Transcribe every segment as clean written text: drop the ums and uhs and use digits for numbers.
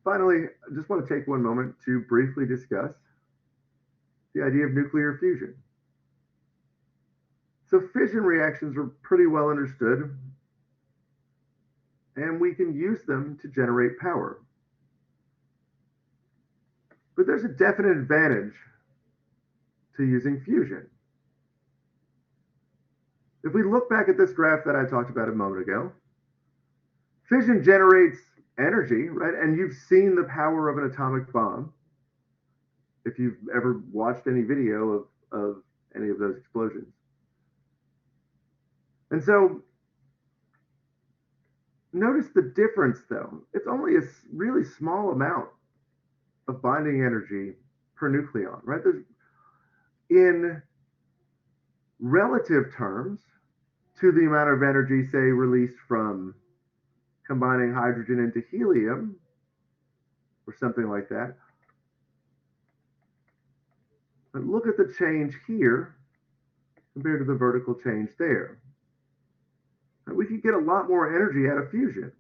Finally, I just want to take one moment to briefly discuss the idea of nuclear fusion. So fission reactions are pretty well understood, and we can use them to generate power. But there's a definite advantage to using fusion. If we look back at this graph that I talked about a moment ago, fission generates energy, right? And you've seen the power of an atomic bomb if you've ever watched any video of any of those explosions. And so notice the difference, though. It's only a really small amount of binding energy per nucleon, right? In relative terms to the amount of energy, say, released from combining hydrogen into helium or something like that. But look at the change here compared to the vertical change there. And we could get a lot more energy out of fusion.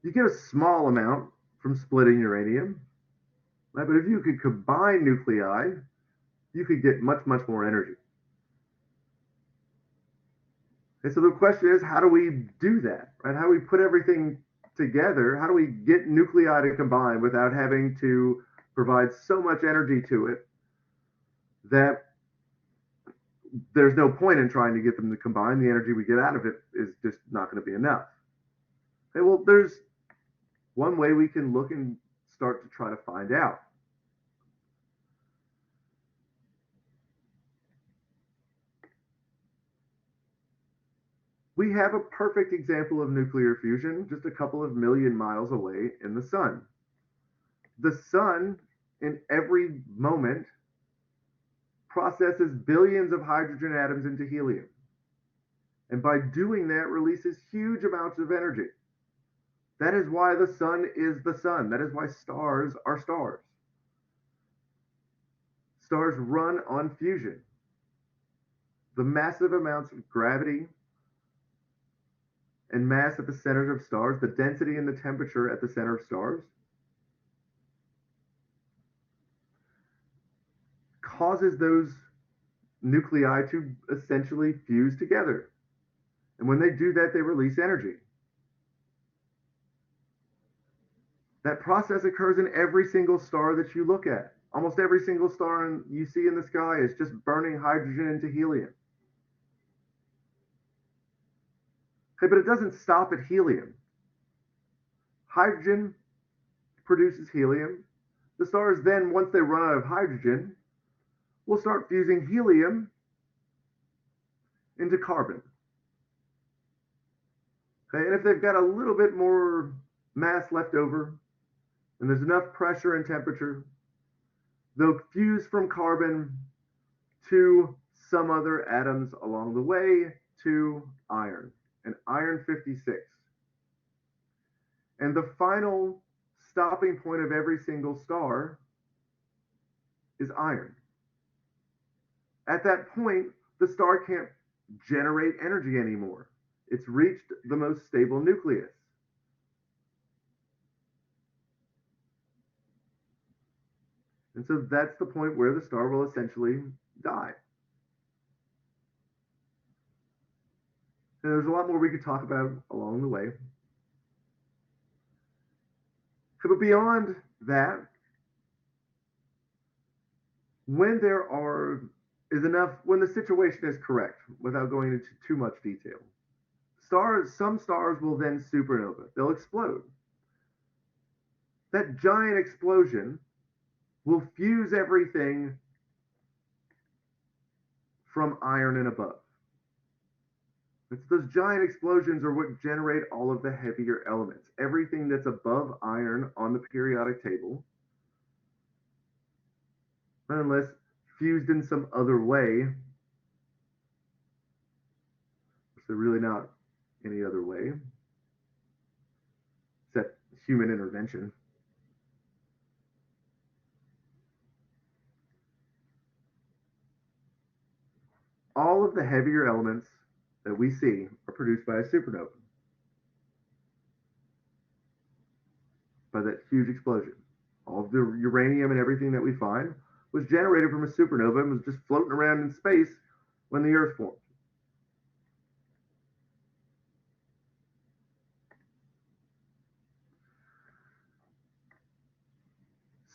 You get a small amount from splitting uranium, right? But if you could combine nuclei, you could get much, much more energy. And so the question is, how do we do that, right? How do we put everything together? How do we get nuclei to combine without having to provide so much energy to it that there's no point in trying to get them to combine? The energy we get out of it is just not going to be enough. Okay, well, there's one way we can look and start to try to find out. We have a perfect example of nuclear fusion just a couple of million miles away in the sun. The sun, in every moment, processes billions of hydrogen atoms into helium. And by doing that, releases huge amounts of energy. That is why the sun is the sun. That is why stars are stars. Stars run on fusion. The massive amounts of gravity and mass at the centers of stars, the density and the temperature at the center of stars, causes those nuclei to essentially fuse together. And when they do that, they release energy. That process occurs in every single star that you look at. Almost every single star you see in the sky is just burning hydrogen into helium. Okay, but it doesn't stop at helium. Hydrogen produces helium. The stars then, once they run out of hydrogen, will start fusing helium into carbon. Okay, and if they've got a little bit more mass left over, and there's enough pressure and temperature, they'll fuse from carbon to some other atoms along the way to iron, and iron 56. And the final stopping point of every single star is iron. At that point, the star can't generate energy anymore. It's reached the most stable nucleus. And so that's the point where the star will essentially die. And there's a lot more we could talk about along the way. But beyond that, when the situation is correct, without going into too much detail, some stars will then supernova. They'll explode. That giant explosion will fuse everything from iron and above. Those giant explosions are what generate all of the heavier elements. Everything that's above iron on the periodic table, unless fused in some other way, which they're really not any other way, except human intervention. All of the heavier elements that we see are produced by a supernova. by that huge explosion. All of the uranium and everything that we find was generated from a supernova and was just floating around in space when the Earth formed.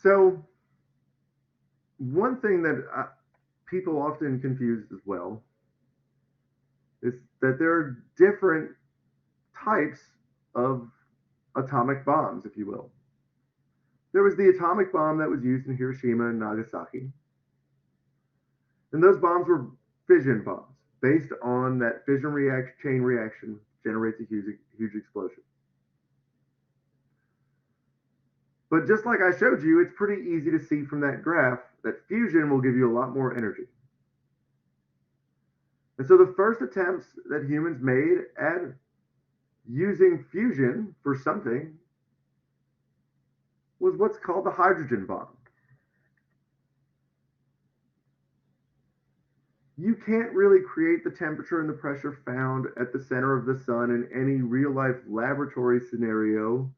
So one thing that people often confuse as well is that there are different types of atomic bombs, if you will. There was the atomic bomb that was used in Hiroshima and Nagasaki. And those bombs were fission bombs. Based on that fission chain reaction generates a huge explosion. But just like I showed you, it's pretty easy to see from that graph that fusion will give you a lot more energy. And so the first attempts that humans made at using fusion for something was what's called the hydrogen bomb. You can't really create the temperature and the pressure found at the center of the sun in any real life laboratory scenario,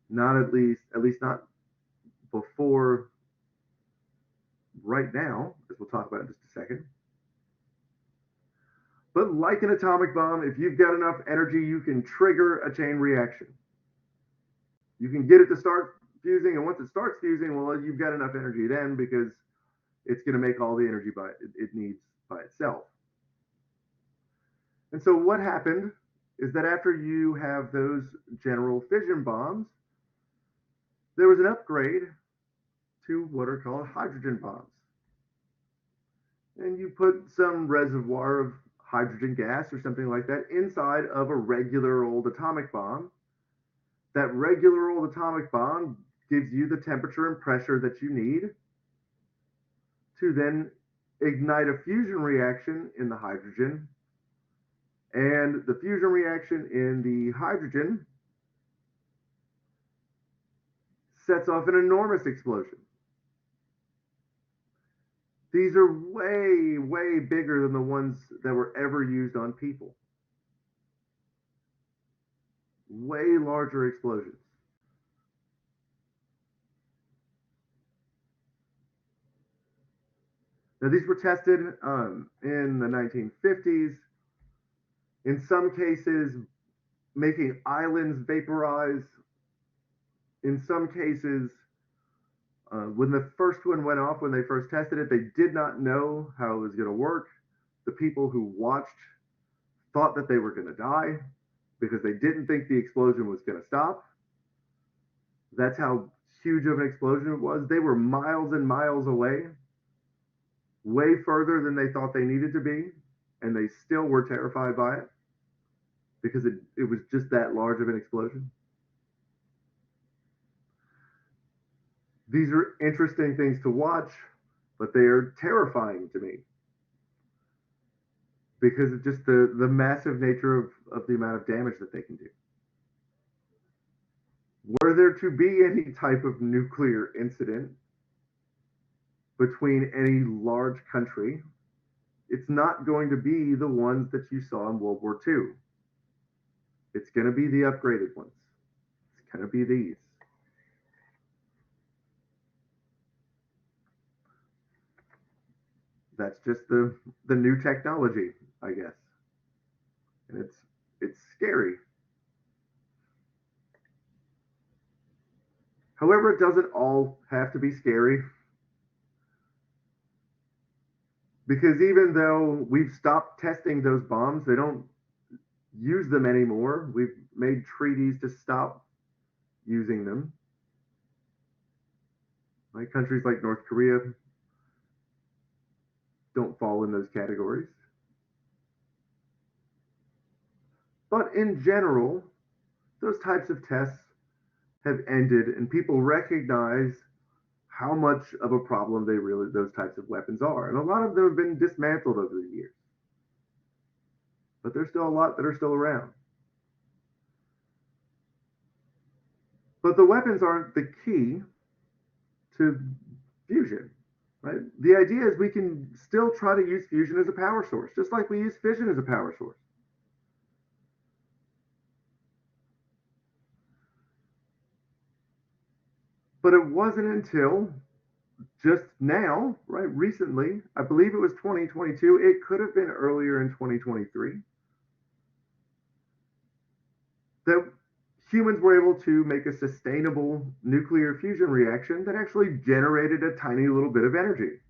not at least not before right now, as we'll talk about in just a second. But like an atomic bomb, if you've got enough energy, you can trigger a chain reaction. You can get it to start fusing, and once it starts fusing, well, you've got enough energy then because it's going to make all the energy it needs by itself. And so what happened is that after you have those general fission bombs, there was an upgrade to what are called hydrogen bombs. And you put some reservoir of hydrogen gas or something like that inside of a regular old atomic bomb. That regular old atomic bomb gives you the temperature and pressure that you need to then ignite a fusion reaction in the hydrogen. And the fusion reaction in the hydrogen sets off an enormous explosion. These are way, way bigger than the ones that were ever used on people. Way larger explosions. Now, these were tested in the 1950s. In some cases, making islands vaporize. In some cases, when the first one went off, when they first tested it, they did not know how it was going to work. The people who watched thought that they were going to die because they didn't think the explosion was going to stop. That's how huge of an explosion it was. They were miles and miles away, way further than they thought they needed to be, and they still were terrified by it because it was just that large of an explosion. These are interesting things to watch, but they are terrifying to me because of just the massive nature of the amount of damage that they can do. Were there to be any type of nuclear incident between any large country, it's not going to be the ones that you saw in World War II. It's going to be the upgraded ones. It's going to be these. That's just the new technology, I guess. And it's scary. However, it doesn't all have to be scary. Because even though we've stopped testing those bombs, they don't use them anymore. We've made treaties to stop using them. Like countries like North Korea don't fall in those categories. But in general, those types of tests have ended, and people recognize how much of a problem those types of weapons are. And a lot of them have been dismantled over the years. But there's still a lot that are still around. But the weapons aren't the key to fusion, right? The idea is we can still try to use fusion as a power source, just like we use fission as a power source. But it wasn't until just now, right, recently, I believe it was 2022, it could have been earlier in 2023, that humans were able to make a sustainable nuclear fusion reaction that actually generated a tiny little bit of energy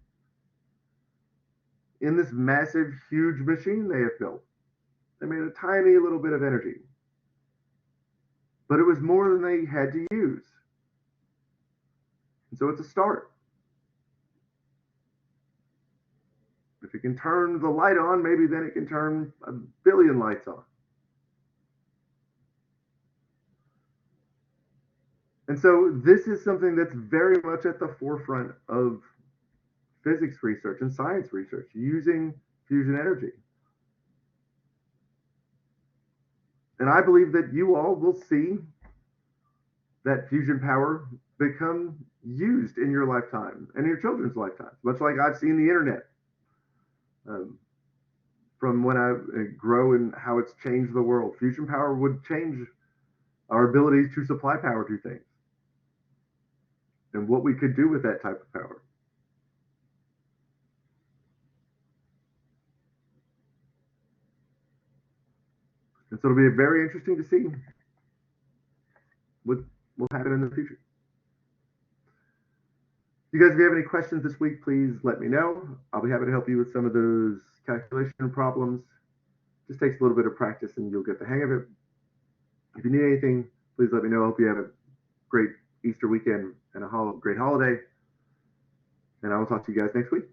in this massive, huge machine they have built. They made a tiny little bit of energy, but it was more than they had to use. And so it's a start. If it can turn the light on, maybe then it can turn a billion lights on. And so this is something that's very much at the forefront of physics research and science research, using fusion energy. And I believe that you all will see that fusion power become used in your lifetime and in your children's lifetimes, much like I've seen the internet. From when I grow and how it's changed the world. Fusion power would change our ability to supply power to things and what we could do with that type of power. And so it'll be very interesting to see what will happen in the future. You guys, if you have any questions this week, please let me know. I'll be happy to help you with some of those calculation problems. Just takes a little bit of practice and you'll get the hang of it. If you need anything, please let me know. I hope you have a great Easter weekend and a great holiday. And I will talk to you guys next week.